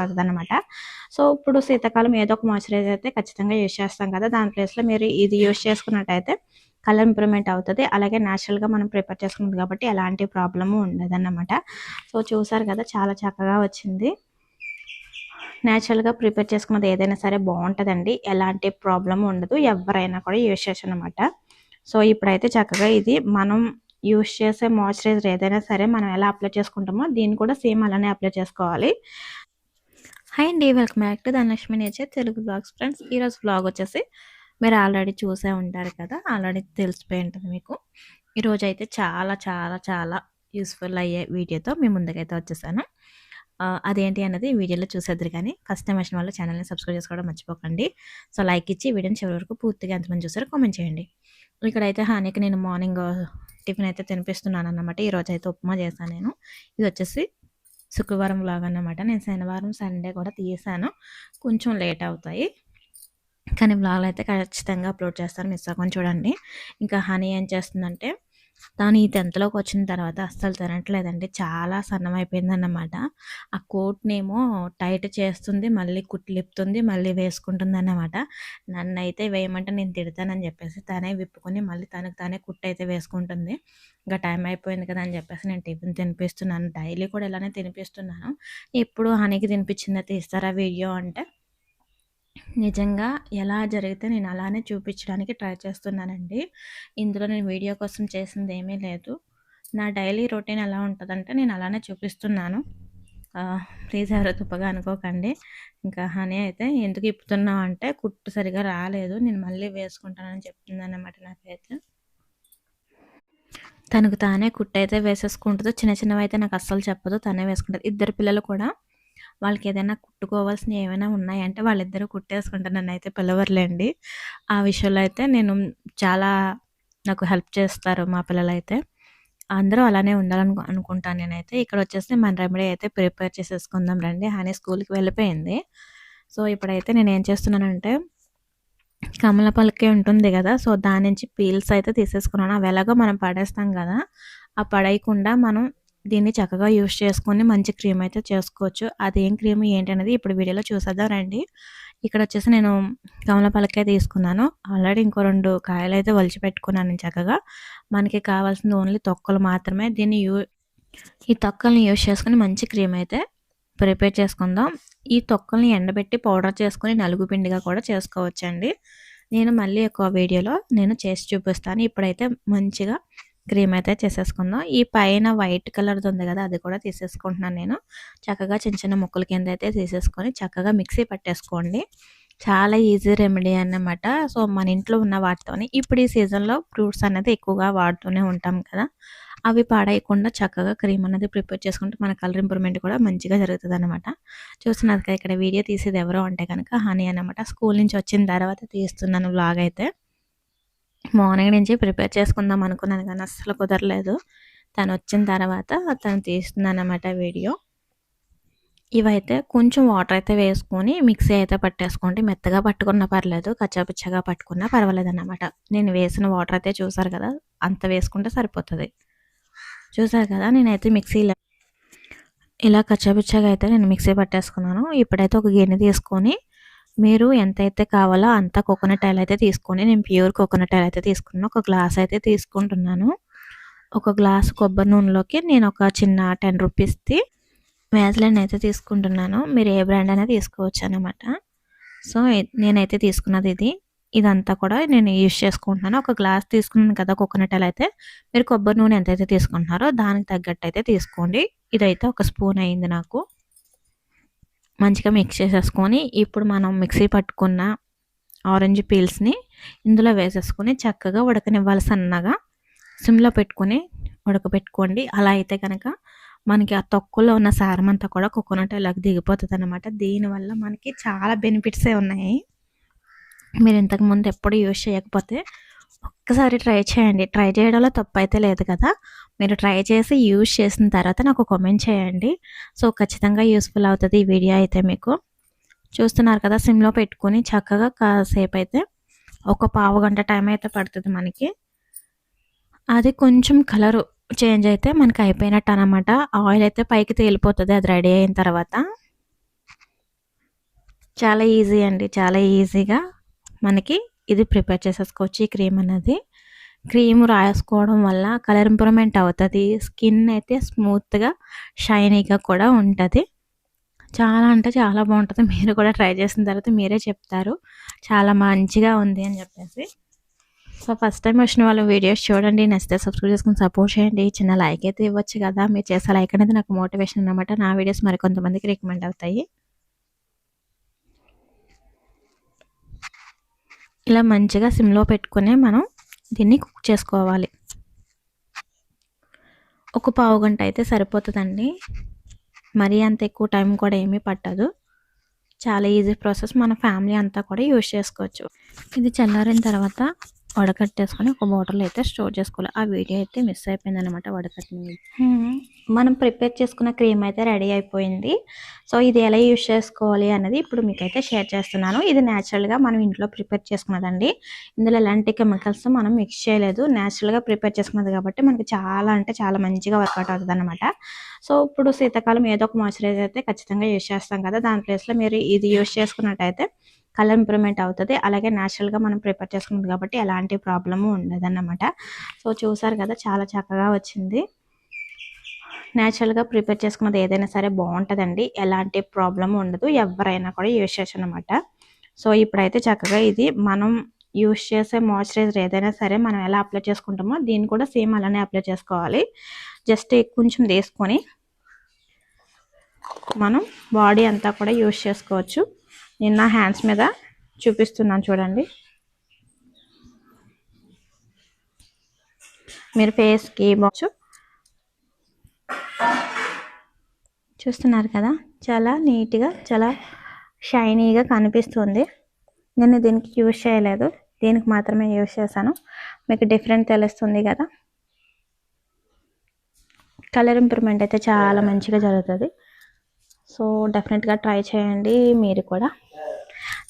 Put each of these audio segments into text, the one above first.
అవుతుందన్నమాట. సో, ఇప్పుడు శీతాకాలం ఏదో ఒక మాయిశ్చరైజర్ అయితే ఖచ్చితంగా యూజ్ చేస్తాం కదా! దాని ప్లేస్‌లో మీరు ఇది యూజ్ చేసుకున్నట్టయితే కలర్ ఇంప్రూవ్‌మెంట్ అవుతది. అలాగే నేచురల్‌గా మనం ప్రిపేర్ చేసుకున్నది కాబట్టి ఎలాంటి ప్రాబ్లము ఉండదన్నమాట. సో, చూసారు కదా! చాలా చక్కగా వచ్చింది. నేచురల్‌గా ప్రిపేర్ చేసుకున్నది ఏదైనా సరే బావుంటదండి. ఎలాంటి ప్రాబ్లమ్ ఉండదు. ఎవ్వరైనా కూడా యూజ్ చేయొచ్చనమాట. సో, ఇప్పుడైతే చక్కగా ఇది మనం యూజ్ చేసే మాయిశ్చరైజర్ ఏదైనా సరే మనం ఎలా అప్లై చేసుకుంటామో దీన్ని కూడా సేమ్ అలానే అప్లై చేసుకోవాలి. హాయ్ అండి, welcome back to Dhanalakshmi nature Telugu blogs friends. ఈరోజు వ్లాగ్ వచ్చేసి మీరు ఆల్రెడీ చూసే ఉంటారు కదా, ఆల్రెడీ తెలిసిపోయి ఉంటుంది మీకు. ఈరోజు అయితే చాలా చాలా చాలా యూస్ఫుల్ అయ్యే వీడియోతో మీ ముందుకైతే వచ్చేసాను. అదేంటి అన్నది ఈ వీడియోలో చూసేద్దరు. కానీ ఫస్ట్ టైం వచ్చిన వాళ్ళు ఛానల్ని సబ్స్క్రైబ్ చేసుకోవడం మర్చిపోకండి. సో లైక్ ఇచ్చి వీడియోని చివరి వరకు పూర్తిగా ఎంతమంది చూసారో కామెంట్ చేయండి. ఇక్కడైతే హానికి నేను మార్నింగ్ టిఫిన్ అయితే తినిపిస్తున్నాను అన్నమాట. ఈరోజు అయితే ఉప్మా చేశాను నేను. ఇది వచ్చేసి శుక్రవారం వ్లాగ్ అన్నమాట. నేను శనివారం సండే కూడా తీసాను, కొంచెం లేట్ అవుతాయి కానీ వ్లాగ్లు అయితే ఖచ్చితంగా అప్లోడ్ చేస్తాను, మిస్ అవ్వకుండా చూడండి. ఇంకా హనీ ఏం చేస్తుందంటే తాను ఈ 10థ్‌లోకి వచ్చిన తర్వాత అస్సలు తినట్లేదండి. చాలా సన్నమైపోయిందన్నమాట. ఆ కోట్‌నేమో టైట్ చేస్తుంది, మళ్ళీ కుట్లిపుతుంది, మళ్ళీ వేసుకుంటుందన్నమాట. నన్నైతే వేయమంటే నేను తిడతానని చెప్పేసి తనే విప్పుకొని మళ్ళీ తనకు తానే కుట్టయితే వేసుకుంటుంది. ఇంకా టైం అయిపోయింది కదా అని చెప్పేసి నేను టిఫిన్ తినిపిస్తున్నాను. డైలీ కూడా ఇలానే తినిపిస్తున్నాను. ఎప్పుడు హనీకి తినిపించిందే తీస్తారా వీడియో అంటే నిజంగా ఎలా జరిగితే నేను అలానే చూపించడానికి ట్రై చేస్తున్నానండి. ఇందులో నేను వీడియో కోసం చేసింది ఏమీ లేదు. నా డైలీ రొటీన్ ఎలా ఉంటుందంటే నేను అలానే చూపిస్తున్నాను. ప్లీజ్ ఎవరో తుప్పగా అనుకోకండి. ఇంకా హనీ అయితే ఎందుకు ఇప్పుతున్నావు అంటే కుట్టు సరిగా రాలేదు, నేను మళ్ళీ వేసుకుంటానని చెప్తుందన్నమాట నాకైతే. తనకు తానే కుట్టయితే వేసేసుకుంటుందో, చిన్న చిన్నవైతే నాకు అస్సలు చెప్పదు, తనే వేసుకుంటుంది. ఇద్దరు పిల్లలు కూడా వాళ్ళకి ఏదైనా కుట్టుకోవాల్సినవి ఏమైనా ఉన్నాయంటే వాళ్ళిద్దరూ కుట్టేసుకుంటారు, నన్నైతే పిలవర్లేండి. ఆ విషయంలో అయితే చాలా నాకు హెల్ప్ చేస్తారు మా పిల్లలైతే. అందరూ అలానే ఉండాలని అనుకుంటాను నేనైతే. ఇక్కడ వచ్చేసి మన రెమెడీ అయితే ప్రిపేర్ చేసేసుకుందాం రండి. హనీ స్కూల్‌కి వెళ్ళిపోయింది. సో ఇప్పుడైతే నేనేం చేస్తున్నానంటే కమల పలకే ఉంటుంది కదా, సో దాని నుంచి పీల్స్ అయితే తీసేసుకున్నాను. అవి ఎలాగో మనం పడేస్తాం కదా, ఆ పడేయకుండా మనం దీన్ని చక్కగా యూస్ చేసుకొని మంచి క్రీమ్ అయితే చేసుకోవచ్చు. అదేం క్రీమ్ ఏంటి అనేది ఇప్పుడు వీడియోలో చూసేద్దాం రండి. ఇక్కడ వచ్చేసి నేను కమల పలకే తీసుకున్నాను. ఆల్రెడీ ఇంకో 2 కాయలు అయితే ఒలిచి పెట్టుకున్నాను చక్కగా. మనకి కావాల్సింది ఓన్లీ తొక్కలు మాత్రమే. ఈ తొక్కల్ని యూస్ చేసుకొని మంచి క్రీమ్ అయితే ప్రిపేర్ చేసుకుందాం. ఈ తొక్కల్ని ఎండబెట్టి పౌడర్ చేసుకొని నలుగు పిండిగా కూడా చేసుకోవచ్చండి. నేను మళ్ళీ ఒక వీడియోలో నేను చేసి చూపిస్తాను. ఇప్పుడైతే మంచిగా క్రీమ్ అయితే చేసేసుకుందాం. ఈ పైన వైట్ కలర్ది ఉంది కదా, అది కూడా తీసేసుకుంటున్నాను నేను. చక్కగా చిన్న చిన్న ముక్కల కింద అయితే తీసేసుకొని చక్కగా మిక్సీ పట్టేసుకోండి. చాలా ఈజీ రెమెడీ అన్నమాట. సో మన ఇంట్లో ఉన్న వాటితోని ఇప్పుడు ఈ సీజన్లో ఫ్రూట్స్ అనేది ఎక్కువగా వాడుతూనే ఉంటాం కదా, అవి పాడేయకుండా చక్కగా క్రీమ్ అనేది ప్రిపేర్ చేసుకుంటే మన కలర్ ఇంప్రూవ్మెంట్ కూడా మంచిగా జరుగుతుంది అనమాట. చూస్తున్నారు కదా, ఇక్కడ వీడియో తీసేది ఎవరో అంటే కనుక హనీ అనమాట. స్కూల్ నుంచి వచ్చిన తర్వాత తీస్తున్నాను వ్లాగ్ అయితే. మార్నింగ్ నుంచి ప్రిపేర్ చేసుకుందాం అనుకున్నాను కానీ అస్సలు కుదరలేదు. తను వచ్చిన తర్వాత తను తీస్తున్నాను అనమాట వీడియో. ఇవైతే కొంచెం వాటర్ అయితే వేసుకొని మిక్సీ అయితే పట్టేసుకోండి. మెత్తగా పట్టుకున్నా పర్లేదు, కచ్చాపిచ్చగా పట్టుకున్నా పర్వాలేదు అన్నమాట. నేను వేసిన వాటర్ అయితే చూసారు కదా, అంత వేసుకుంటే సరిపోతుంది. చూసారు కదా, నేనైతే మిక్సీలో ఇలా కచ్చాపిచ్చగా అయితే నేను మిక్సీ పట్టేసుకున్నాను. ఇప్పుడైతే ఒక గిన్నె తీసుకొని మీరు ఎంతైతే కావాలో అంత కోకోనట్ ఆయిల్ అయితే తీసుకొని, నేను ప్యూర్ కోకోనట్ ఆయిల్ అయితే తీసుకున్నాను. ఒక గ్లాస్ అయితే తీసుకుంటున్నాను. ఒక గ్లాస్ కొబ్బరి నూనెలోకి నేను ఒక చిన్న 10 రూపీస్ది వ్యాజ్లైన్ అయితే తీసుకుంటున్నాను. మీరు ఏ బ్రాండ్ అయినా తీసుకోవచ్చు అనమాట. సో నేనైతే తీసుకున్నది ఇదంతా కూడా నేను యూజ్ చేసుకుంటున్నాను. ఒక గ్లాస్ తీసుకున్నాను కదా కోకోనట్ ఆయిల్ అయితే, మీరు కొబ్బరి నూనె ఎంతైతే తీసుకుంటున్నారో దానికి తగ్గట్టు అయితే తీసుకోండి. ఇదైతే ఒక స్పూన్ అయింది నాకు. మంచిగా మిక్స్ చేసేసుకొని ఇప్పుడు మనం మిక్సీ పట్టుకున్న ఆరెంజ్ పీల్స్ని ఇందులో వేసేసుకొని చక్కగా ఉడకనివ్వాలి. సన్నగా సిమ్లో పెట్టుకొని ఉడకబెట్టుకోండి. అలా అయితే కనుక మనకి ఆ తొక్కలో ఉన్న సారం అంతా కూడా కోకోనట్ ఆయిల్కి దిగిపోతుంది అనమాట. దీనివల్ల మనకి చాలా బెనిఫిట్సే ఉన్నాయి. మీరు ఇంతకుముందు ఎప్పుడు యూజ్ చేయకపోతే ఒక్కసారి ట్రై చేయండి. ట్రై చేయడంలో తప్పు అయితే లేదు కదా, మీరు ట్రై చేసి యూజ్ చేసిన తర్వాత నాకు కామెంట్ చేయండి. సో ఖచ్చితంగా యూస్ఫుల్ అవుతుంది ఈ వీడియో అయితే మీకు. చూస్తున్నారు కదా, సిమ్లో పెట్టుకొని చక్కగా కాసేపు అయితే ఒక పావు గంట టైం అయితే పడుతుంది మనకి. అది కొంచెం కలరు చేంజ్ అయితే మనకి అయిపోయినట్టు అనమాట. ఆయిల్ అయితే పైకి తేలిపోతుంది అది రెడీ అయిన తర్వాత. చాలా ఈజీ అండి. చాలా ఈజీగా మనకి ఇది ప్రిపేర్ చేసేసుకోవచ్చు ఈ క్రీమ్ అనేది. క్రీమ్ రాసుకోవడం వల్ల కలర్ ఇంప్రూవ్‌మెంట్ అవుతది. స్కిన్ అయితే స్మూత్‌గా, షైనీగా కూడా ఉంటది. చాలా అంటే చాలా బావుంటది. మీరు కూడా ట్రై చేసిన తర్వాత మీరే చెప్తారు. చాలా మంచిగా ఉంది అని చెప్పేసి. సో, ఫస్ట్ టైమ్ వచ్చిన వాళ్ళు వీడియోస్ చూడండి. నచ్చితే సబ్స్క్రైబ్ చేసుకొని సపోర్ట్ చేయండి. చిన్న లైక్ అయితే ఇవ్వచ్చు కదా! మీరు చేసే లైక్ అనేది నాకు మోటివేషన్ అన్నమాట. నా వీడియోస్ మరికొంతమందికి రికమెండ్ అవుతాయి. ఇలా మంచిగా సిమ్‌లో పెట్టుకొని మనం దీన్ని కుక్ చేసుకోవాలి. ఒక పావుగంట అయితే సరిపోతదండి. మరీ అంత ఎక్కువ టైం కూడా ఏమీ పట్టదు. చాలా ఈజీ ప్రాసెస్. మన ఫ్యామిలీ అంతా కూడా యూజ్ చేసుకోవచ్చు. ఇది చల్లారిన తర్వాత వడకట్టేసుకొని ఒక బాటిల్‌లో అయితే స్టోర్ చేసుకోవాలి. ఆ వీడియో అయితే మిస్ అయిపోయిందనమాట వడకట్టినది. మనం ప్రిపేర్ చేసుకున్న క్రీమ్ అయితే రెడీ అయిపోయింది. సో, ఇది ఎలా యూజ్ చేసుకోవాలి అన్నది ఇప్పుడు మీకైతే షేర్ చేస్తున్నాను. ఇది న్యాచురల్‌గా మనం ఇంట్లో ప్రిపేర్ చేసుకున్నదండి. ఇందులో ఎలాంటి కెమికల్స్ మనం మిక్స్ చేయలేదు. న్యాచురల్‌గా ప్రిపేర్ చేసుకున్నది కాబట్టి మనకి చాలా అంటే చాలా మంచిగా వర్కౌట్ అవుతదనమాట. సో, ఇప్పుడు శీతాకాలం ఏదో ఒక మాయిశ్చరైజర్ అయితే ఖచ్చితంగా యూజ్ చేస్తాం కదా! దాని ప్లేస్‌లో మీరు ఇది యూజ్ చేసుకున్నట్టయితే కలర్ ఇంప్రూవ్‌మెంట్ అవుతది. అలాగే న్యాచురల్‌గా మనం ప్రిపేర్ చేసుకున్నది కాబట్టి ఎలాంటి ప్రాబ్లము ఉండదన్నమాట. సో, చూసారు కదా! చాలా చక్కగా వచ్చింది. న్యాచురల్‌గా ప్రిపేర్ చేసుకున్నది ఏదైనా సరే బావుంటదండి. ఎలాంటి ప్రాబ్లమ్ ఉండదు. ఎవ్వరైనా కూడా యూజ్ చేయొచ్చనమాట. సో, ఇప్పుడైతే చక్కగా ఇది మనం యూజ్ చేసే మాయిశ్చరైజర్ ఏదైనా సరే మనం ఎలా అప్లై చేసుకుంటామో దీన్ని కూడా సేమ్ అలానే అప్లై చేసుకోవాలి. జస్ట్ కొంచెం తీసుకొని మనం బాడీ అంతా కూడా యూజ్ చేసుకోవచ్చు. నేను నా హ్యాండ్స్ మీద చూపిస్తున్నాను చూడండి. మీరు ఫేస్‌కి చూస్తున్నారు కదా! చాలా నీట్‌గా చాలా షైనీగా కనిపిస్తుంది. నేను దీనికి యూజ్ చేయలేదు. దీనికి మాత్రమే యూజ్ చేశాను. మీకు డిఫరెంట్ తెలుస్తుంది కదా! కలర్ ఇంప్రూవ్‌మెంట్ అయితే చాలా మంచిగా జరుగుతది. సో, డెఫినెట్‌గా ట్రై చేయండి మీరు కూడా.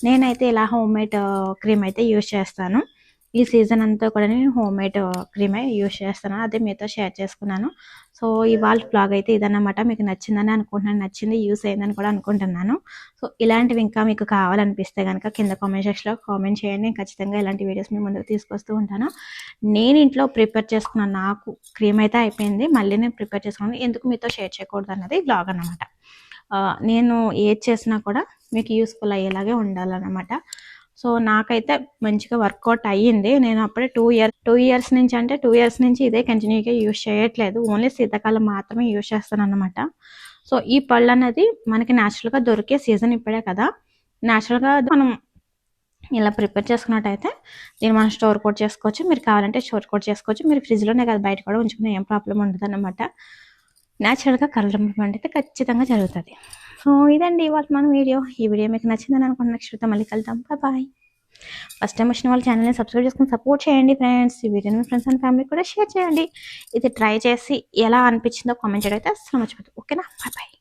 నేనైతే ఇలా హోమ్‌మేడ్ క్రీమ్ అయితే యూజ్ చేస్తాను. ఈ సీజన్ అంతా కూడా నేను హోమ్‌మేడ్ క్రీమే యూజ్ చేస్తాను. అదే మీతో షేర్ చేసుకున్నాను. సో, ఇవాల్టి వ్లాగ్ అయితే ఇదన్నమాట. మీకు నచ్చిందని అనుకుంటున్నాను. నచ్చింది, యూజ్ అయిందని కూడా అనుకుంటున్నాను. సో, ఇలాంటివి ఇంకా మీకు కావాలనిపిస్తే గనక కింద కామెంట్ సెక్షన్‌లో కామెంట్ చేయండి. నేను ఖచ్చితంగా ఇలాంటి వీడియోస్ మీ ముందుకు తీసుకొస్తూ ఉంటాను. నేను ఇంట్లో ప్రిపేర్ చేసుకున్న నాకు క్రీమ్ అయితే అయిపోయింది. మళ్ళీ నేను ప్రిపేర్ చేసుకున్నాను. ఎందుకు మీతో షేర్ చేయకూడదు అన్నది వ్లాగ్ అన్నమాట. నేను ఏది చేసినా కూడా మీకు యూస్‌ఫుల్ అయ్యేలాగే ఉండాలన్నమాట. సో, నాకైతే మంచిగా వర్కౌట్ అయ్యింది. నేను అప్పుడే 2 ఇయర్స్ నుంచి అంటే 2 ఇయర్స్ నుంచి ఇదే కంటిన్యూగా యూజ్ చేయట్లేదు. ఓన్లీ శీతాకాలం మాత్రమే యూజ్ చేస్తానన్నమాట. సో, ఈ పళ్ళనేది మనకి న్యాచురల్‌గా దొరికే సీజన్ ఇప్పుడే కదా! న్యాచురల్‌గా మనం ఇలా ప్రిపేర్ చేసుకున్నట్టయితే దీన్ని మనం స్టోర్ కూడా చేసుకోవచ్చు. మీరు కావాలంటే స్టోర్ కూడా చేసుకోవచ్చు. మీరు ఫ్రిడ్జ్‌లోనే కాదు బయట కూడా ఉంచుకునే ఏం ప్రాబ్లమ్ ఉండదన్నమాట. న్యాచురల్‌గా కలర్ ఇంప్రూవ్‌మెంట్ అయితే ఖచ్చితంగా జరుగుతది. సో, ఇదండి ఇవాల్టి మన వీడియో. ఈ వీడియో మీకు నచ్చిందని అనుకుంటున్నాను. నెక్స్ట్ వీడియోతో మళ్ళీ కలుద్దాం. బాయ్. ఫస్ట్ టైమ్ వచ్చిన వాళ్ళు ఛానల్‌ని సబ్స్క్రైబ్ చేసుకొని సపోర్ట్ చేయండి ఫ్రెండ్స్. ఈ వీడియోని మీ ఫ్రెండ్స్ అండ్ ఫ్యామిలీకి కూడా షేర్ చేయండి. ఇది ట్రై చేసి ఎలా అనిపించిందో కామెంట్ చేయడం అయితే అస్సలు మర్చిపోద్దు. ఓకేనా? బాయ్.